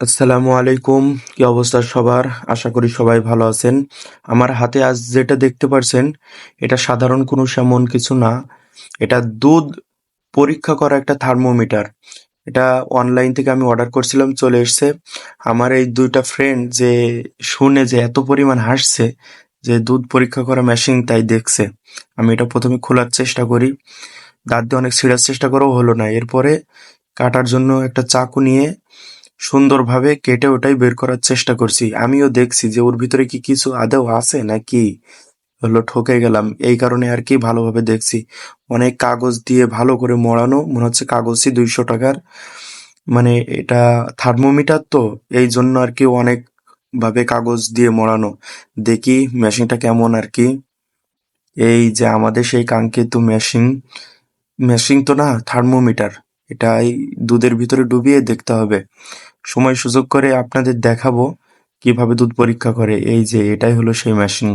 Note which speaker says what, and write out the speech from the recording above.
Speaker 1: আসসালামু আলাইকুম। কি অবস্থা সবার? আশা করি সবাই ভালো আছেন। আমার হাতে আজ যেটা দেখতে পারছেন, এটা সাধারণ কোনো সেমন কিছু না। এটা দুধ পরীক্ষা করা একটা থার্মোমিটার। এটা অনলাইন থেকে আমি অর্ডার করছিলাম, চলে এসছে। আমার এই ২ টা ফ্রেন্ড যে শুনে যে এত পরিমাণ হাসছে যে দুধ পরীক্ষা করা মেশিন তাই দেখছে। আমি এটা ১ম এ খোলার চেষ্টা করি। দাঁত দিয়ে অনেক ছিঁড়ার চেষ্টা করেও হলো না। এরপরে কাটার জন্য একটা চাকু নিয়ে সুন্দরভাবে কেটে ওটাই বের করার চেষ্টা করছি। আমিও দেখছি যে ওর ভিতরে কি কিছু আদৌ আছে নাকি হলো ঠকে গেলাম। এই কারণে আরকি ভালোভাবে দেখছি। অনেক কাগজ দিয়ে ভালো করে মোড়ানো। মনে হচ্ছে কাগজই ৳২০০ র। মানে এটা থার্মোমিটার তো এইজন্য আরকি অনেক ভাবে কাগজ দিয়ে মোড়ানো। দেখি মেশিনটা কেমন আরকি। এই যে আমাদের সেই কাঙ্ক্ষিত মেশিন। মেশিন তো না, থার্মোমিটার। এটাই দুধের ভিতরে ডুবিয়ে দেখতে হবে। সময় সুযোগ করে আপনাদের দেখাবো কিভাবে দুধ পরীক্ষা করে। এই যে এটাই হলো সেই মেশিন।